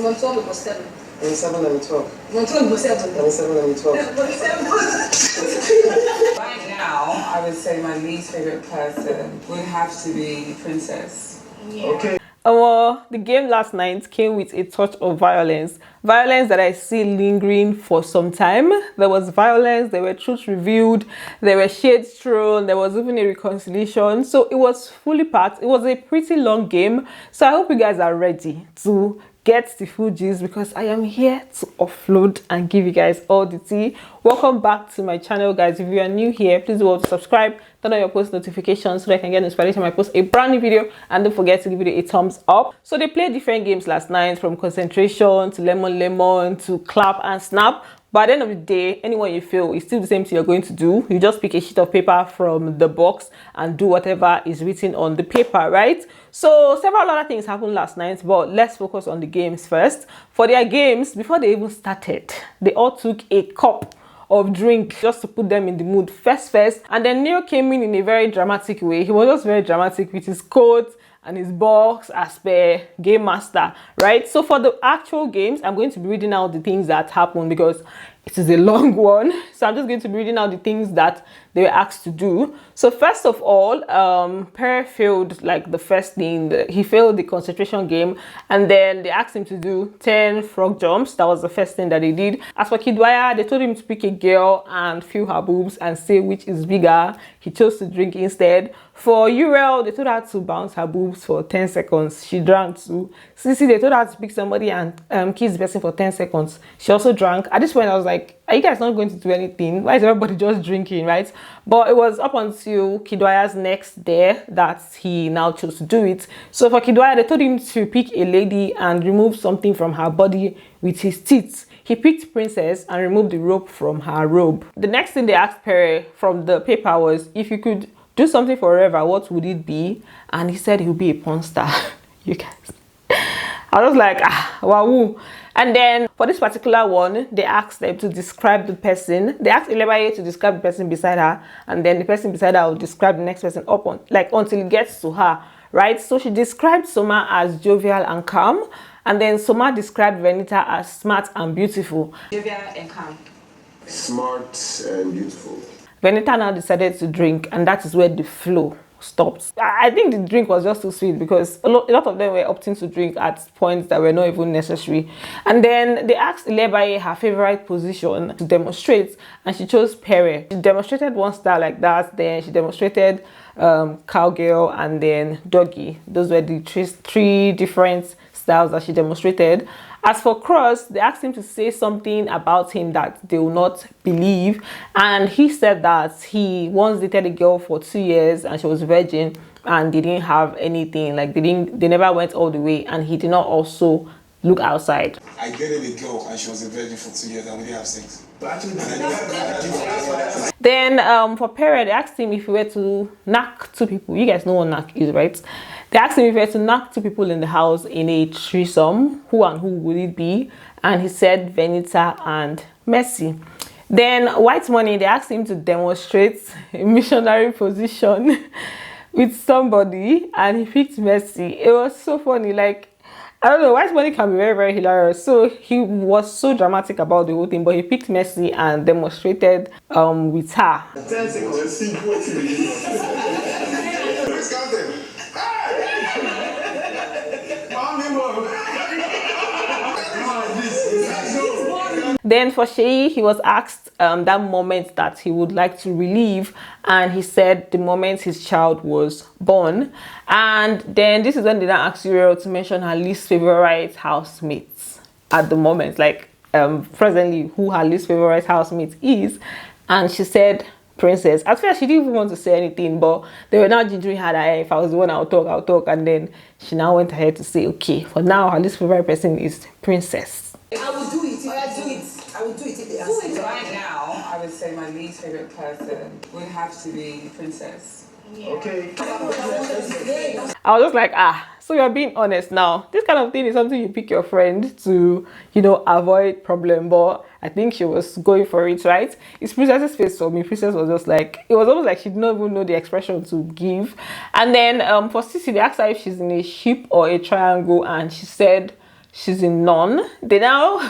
Number 12 number 7. Number 7 number 12. Number 12 number 7. Number 7 number 12. Right now, I would say my least favorite person would have to be Princess. Yeah. Okay. The game last night came with a touch of violence that I see lingering for some time. There was violence, there were truths revealed, there were shades thrown, there was even a reconciliation. So it was fully packed. It was a pretty long game, so I hope you guys are ready to get the full gist, because I am here to offload and give you guys all the tea. Welcome back to my channel, guys. If you are new here, please do subscribe, turn on your post notifications so that I can get inspiration when I post a brand new video, and don't forget to give it a thumbs up. So they played different games last night, from concentration to lemon to clap and snap. But at the end of the day, anyone you feel is still the same thing you're going to do. You just pick a sheet of paper from the box and do whatever is written on the paper, right? So several other things happened last night, but let's focus on the games first. For their games, before they even started, they all took a cup of drink just to put them in the mood first. And then Neo came in a very dramatic way. He was just very dramatic with his coat and his box as per game master, right? So for the actual games, I'm going to be reading out the things that happened because it is a long one. So I'm just going to be reading out the things that they were asked to do. So first of all, Perry failed like the first thing. He failed the concentration game, and then they asked him to do 10 frog jumps. That was the first thing that they did. As for Kidwaya, they told him to pick a girl and feel her boobs and say which is bigger. He chose to drink instead. For Uriel, they told her to bounce her boobs for 10 seconds. She drank too. Ceec, they told her to pick somebody and kiss the person for 10 seconds. She also drank. At this point, I was like, are you guys not going to do anything? Why is everybody just drinking, right? But it was up until Kidwaya's next day that he now chose to do it. So for Kidwaya, they told him to pick a lady and remove something from her body with his teeth. He picked Princess and removed the rope from her robe. The next thing they asked Perry from the paper was, if you could do something forever, what would it be? And he said he would be a porn star. You guys, I was like, wow. And then for this particular one, they asked them to describe the person. They asked Elebaye to describe the person beside her, and then the person beside her will describe the next person up on, like, until it gets to her, right? So she described Soma as jovial and calm, and then Soma described Venita as smart and beautiful. Jovial and calm. Smart and beautiful. Venita now decided to drink, and that is where the flow stopped. I think the drink was just too sweet because a lot of them were opting to drink at points that were not even necessary. And then they asked Elebaye her favorite position to demonstrate, and she chose Perry. She demonstrated one style like that, then she demonstrated cowgirl, and then doggy. Those were the three different styles that she demonstrated. As for Cross, they asked him to say something about him that they will not believe, and he said that he once dated a girl for 2 years and she was a virgin and they didn't have anything, like they never went all the way, and he did not also look outside. I dated a girl and she was a virgin for 2 years and we didn't have sex. Then for Perry, they asked him if he were to knock 2 people. You guys know what knock is, right? They asked him if he were to knock 2 people in the house in a threesome, who and who would it be? And he said Venita and Mercy. Then Whitemoney, they asked him to demonstrate a missionary position with somebody, and he picked Mercy. It was so funny, like, I don't know, Whitemoney can be very, very hilarious. So he was so dramatic about the whole thing, but he picked Mercy and demonstrated with her. 10 seconds. Please count them. Then for Sheyi, he was asked that moment that he would like to relive, and he said the moment his child was born. And then this is when they now asked Uriel to mention her least favorite housemates at the moment, like presently who her least favorite housemate is, and she said Princess. At first she didn't even want to say anything, but they were now gingering her that if I was the one, I'll talk, and then she now went ahead to say, okay, for now her least favorite person is Princess. I will do it. I will do it if they ask me. Right now, I would say my least favorite person would have to be Princess. Yeah. Okay. I was just like, so you're being honest now. This kind of thing is something you pick your friend to, you know, avoid problem. But I think she was going for it, right? It's Princess's face for me. Princess was just like, it was almost like she didn't even know the expression to give. And then for Ceec, they asked her if she's in a ship or a triangle, and she said she's in none. They now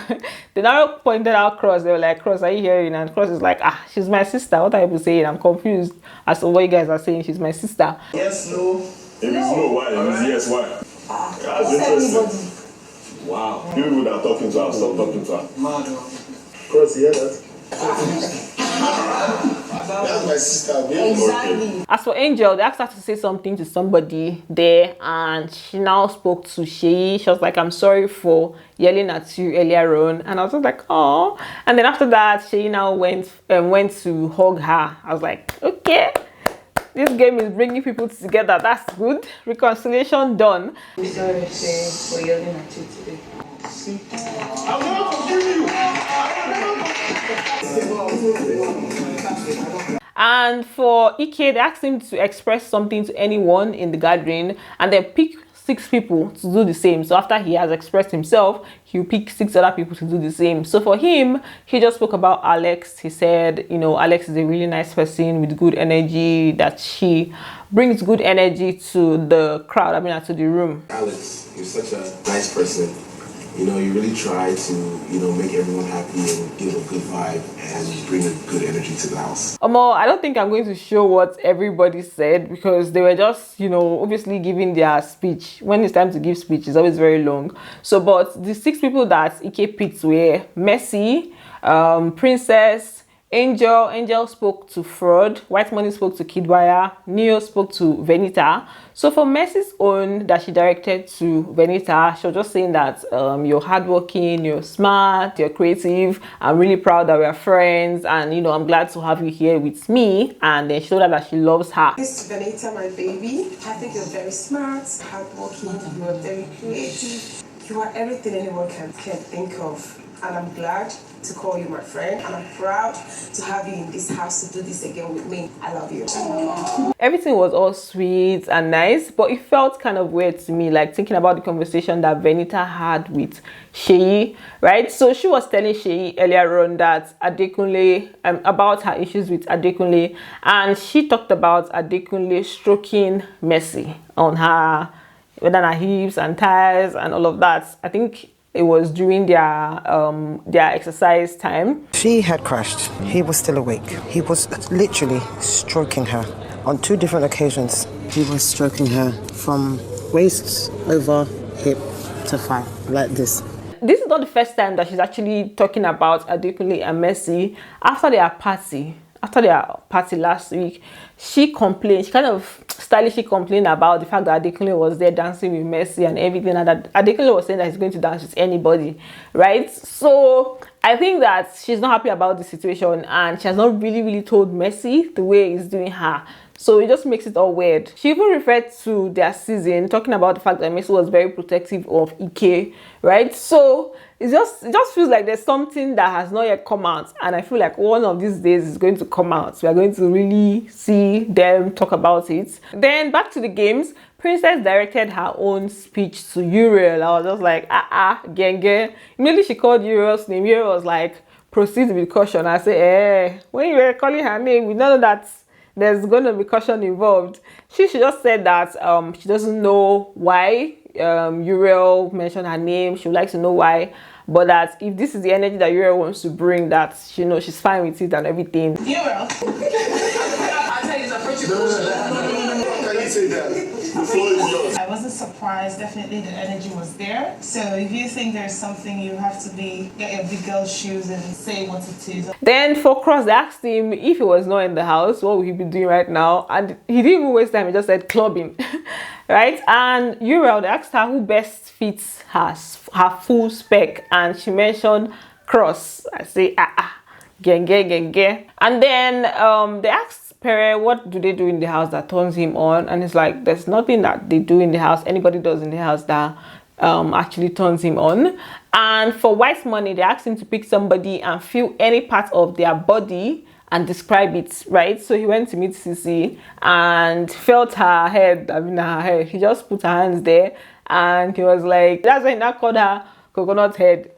pointed out Cross. They were like, Cross, are you hearing? And Cross is like, she's my sister. What are you saying? I'm confused as to what you guys are saying. She's my sister. Yes, no. If it's no, why? If it's yes, why? That's interesting. Wow. People that are talking to her, stop talking to her. Cross, you hear that? That's my sister. Exactly. As for Angel, they asked her to say something to somebody there, and she now spoke to Sheyi. She was like, I'm sorry for yelling at you earlier on. And I was just like, oh. And then after that, Sheyi now went to hug her. I was like, okay, this game is bringing people together. That's good. Reconciliation done. I'm sorry, Sheyi, for yelling at you today. I'm not forgiving you. And for Ike, they asked him to express something to anyone in the gathering and then pick 6 people to do the same. So after he has expressed himself, he'll pick 6 other people to do the same. So for him, he just spoke about Alex. He said, you know, Alex is a really nice person with good energy, that she brings good energy to the crowd, to the room. Alex, you're such a nice person. You know, you really try to, you know, make everyone happy and give a good vibe and bring a good energy to the house. I don't think I'm going to show what everybody said because they were just, you know, obviously giving their speech. When it's time to give speech, it's always very long. So, but the 6 people that Ike picked were Mercy, Princess, Angel spoke to Fraud, Whitemoney spoke to Kidwaya, Neo spoke to Venita. So for Mercy's own that she directed to Venita, she was just saying that you're hardworking, you're smart, you're creative. I'm really proud that we're friends, and you know, I'm glad to have you here with me. And then she told her that she loves her. This is Venita, my baby. I think you're very smart, hardworking, you are very creative. You are everything anyone can think of. And I'm glad to call you my friend, and I'm proud to have you in this house to do this again with me. I love you. Everything was all sweet and nice, but it felt kind of weird to me, like thinking about the conversation that Venita had with Sheyi, right? So she was telling Sheyi earlier on that Adekunle, about her issues with Adekunle, and she talked about Adekunle stroking Mercy on her, whether her hips and thighs and all of that. I think it was during their exercise time. She had crashed. He was still awake. He was literally stroking her on 2 different occasions. He was stroking her from waist over hip to thigh, like this. This is not the first time that she's actually talking about Adekunle and Mercy. After their party last week, she complained, she kind of stylishly complained about the fact that Adekunle was there dancing with Mercy and everything, and that Adekunle was saying that he's going to dance with anybody, right? So I think that she's not happy about the situation, and she has not really told Mercy the way he's doing her. So it just makes it all weird. She even referred to their season, talking about the fact that Mercy was very protective of Ike, right? So it just feels like there's something that has not yet come out, and I feel like one of these days is going to come out. We are going to really see them talk about it. Then back to the games. Princess directed her own speech to Uriel. I was just like, genge. Immediately she called Uriel's name. Uriel was like, proceed with caution. I said, when you were calling her name, we know that there's going to be caution involved. She just said that she doesn't know why Uriel mentioned her name. She would like to know why, but that if this is the energy that Uriel wants to bring, that you know she's fine with it and everything. Uriel. Can you say that? The floor is yours. I wasn't surprised. Definitely the energy was there. So if you think there's something, you have to get your big girl shoes and say what it is. Then for Cross, they asked him if he was not in the house, what would he be doing right now? And he didn't even waste time. He just said clubbing, right? And Uriel, they asked her who best fits her full spec, and she mentioned Cross. I say genge. And then they asked Pere, what do they do in the house that turns him on? And it's like, there's nothing that they do in the house, anybody does in the house that actually turns him on. And for Whitemoney, they asked him to pick somebody and feel any part of their body and describe it, right? So he went to meet Ceec and felt her head, her hair. He just put her hands there and he was like, that's why he now called her coconut head.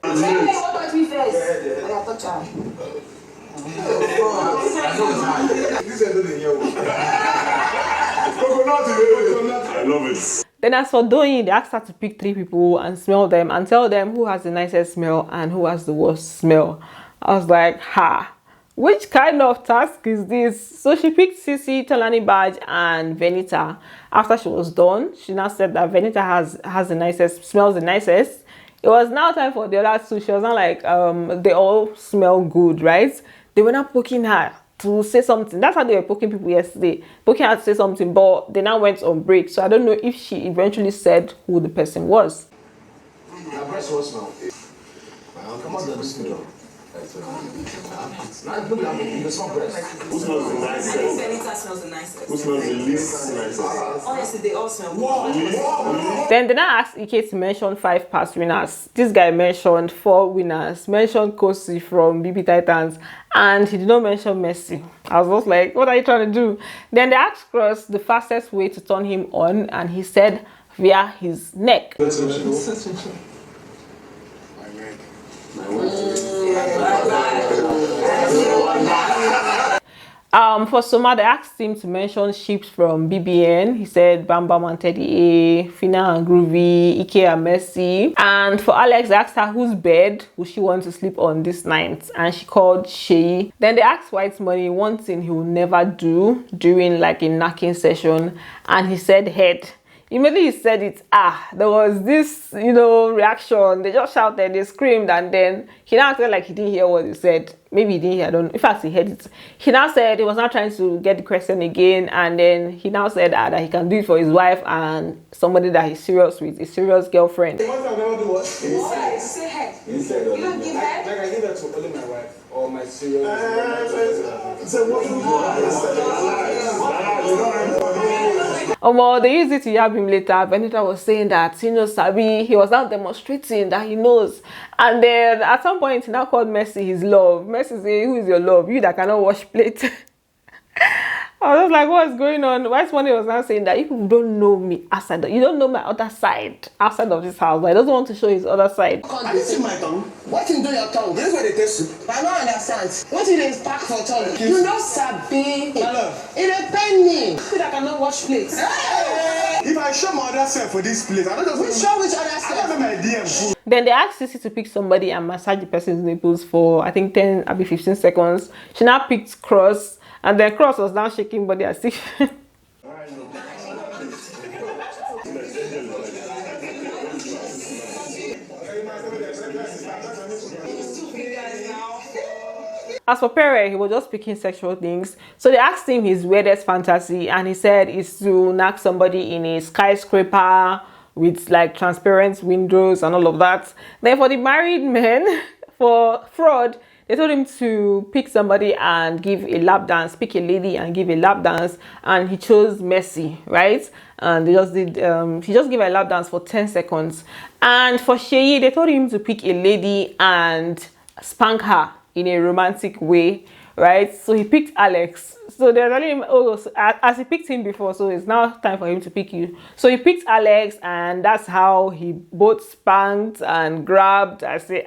I love it. Then as for doing, they asked her to pick 3 people and smell them and tell them who has the nicest smell and who has the worst smell. I was like, ha, which kind of task is this? So she picked Ceec, Tolani Badge, and Venita. After she was done, she now said that Venita has the nicest, smells the nicest. It was now time for the other 2. She was not like, they all smell good, right? They were not poking her to say something. That's how they were poking people yesterday. Poking her to say something, but they now went on break. So I don't know if she eventually said who the person was. Come on, who smells the nicest? Benita smells the nicest. Who smells the least nicest? Honestly, they all smell good. Then they now asked Ike to mention 5 past winners. This guy mentioned 4 winners, mentioned Kosi from BB Titans, and he did not mention Messi. I was just like, what are you trying to do? Then they asked Cross the fastest way to turn him on, and he said via his neck. For Soma, they asked him to mention ships from BBN. He said Bam Bam and Teddy A, Fina and Groovy, Ike and Messi. And for Alex, they asked her whose bed would she want to sleep on this night, and she called Shay. Then they asked Whitemoney one thing he would never do during like a knacking session, and he said head. Immediately he said it, there was this, reaction. They just shouted, they screamed, and then he now acted like he didn't hear what he said. Maybe he didn't hear, I don't know. In fact, he heard it. He now said he was not trying to get the question again, and then he now said that he can do it for his wife and somebody that he's serious with, a serious girlfriend. One time I never do what? Say head. You don't give head? Like I give that to only my wife or my serious. So what you They used it to yab him later. Benita was saying that, Sabi, he was out demonstrating that he knows. And then at some point, he now called Messi his love. Messi said, who is your love? You that cannot wash plate. I was like, what is going on? Whitemoney was now saying that you don't know me outside. You don't know my other side outside of this house. But he doesn't want to show his other side. I didn't see my tongue. What in do your tongue? This is where they taste soup. I don't understand. What in is pack for tongue? You know Sabi. My love. It depends me. You that cannot wash plates. If I show my other self for this place, I don't know. Show which other self? I don't know my DM food. Then they asked Ceec to pick somebody and massage the person's nipples for, I think, 10, maybe 15 seconds. She now picked Cross. And then Cross was now shaking body as if As for Pere, he was just picking sexual things. So they asked him his weirdest fantasy, and he said it's to knock somebody in a skyscraper with like transparent windows and all of that. Then for the married men, for fraud, they told him to pick somebody and give a lap dance, pick a lady and give a lap dance, and he chose Messi, right? And they just did, he just gave a lap dance for 10 seconds. And for Shay, they told him to pick a lady and spank her in a romantic way, right? So he picked Alex. So they're telling him, so as he picked him before, so it's now time for him to pick you. So he picked Alex, and that's how he both spanked and grabbed. I say,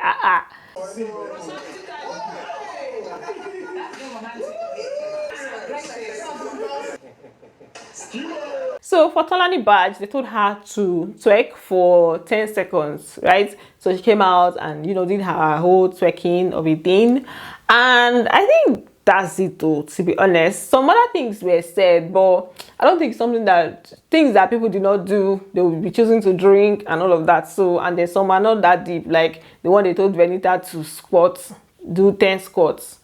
So for Tolani Badge, they told her to twerk for 10 seconds, right? So she came out and, did her whole twerking of a thing. And I think that's it though, to be honest. Some other things were said, but I don't think things that people do not do, they will be choosing to drink and all of that. So, and then some are not that deep, like the one they told Venita to squat, do 10 squats.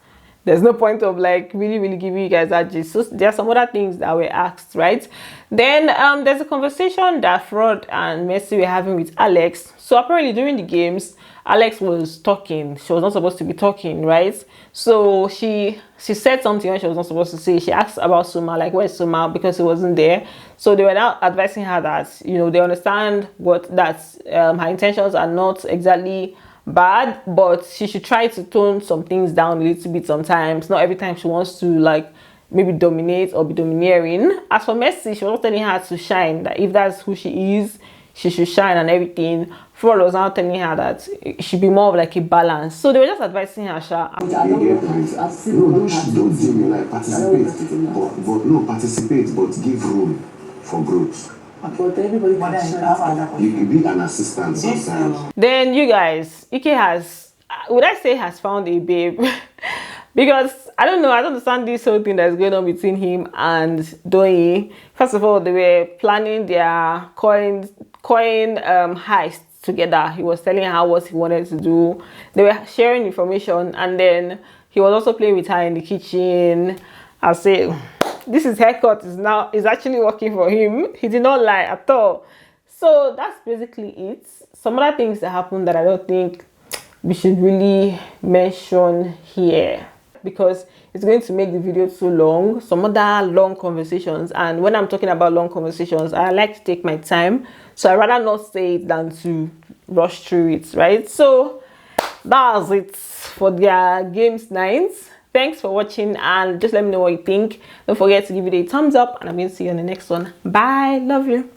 There's no point of like really giving you guys that gist. So there are some other things that were asked, right? Then there's a conversation that Fraud and Messi were having with Alex. So apparently during the games, Alex was talking. She was not supposed to be talking, right? So she said something when she was not supposed to say. She asked about Soma, like, where's Soma? Because he wasn't there. So they were now advising her that, they understand her intentions are not exactly bad, but she should try to tone some things down a little bit sometimes. Not every time she wants to like maybe dominate or be domineering. As for Messi, she was telling her to shine, that if that's who she is, she should shine and everything. Fraud was now telling her that it should be more of like a balance. So they were just advising her, don't participate, but give room. for growth. But everybody You be an assistant sometimes. Then you guys, Ike has, would I say has found a babe? Because I don't know, I don't understand this whole thing that's going on between him and Doyin. First of all, they were planning their coin heist together. He was telling her what he wanted to do. They were sharing information, and then he was also playing with her in the kitchen. I say, this is haircut is actually working for him. He did not lie at all. So that's basically it. Some other things that happened that I don't think we should really mention here, because it's going to make the video too long. Some other long conversations, and when I'm talking about long conversations, I like to take my time, so I rather not say it than to rush through it, right? So that's it for their games nights. Thanks for watching, and just let me know what you think. Don't forget to give it a thumbs up, and I'm going to see you on the next one. Bye. Love you.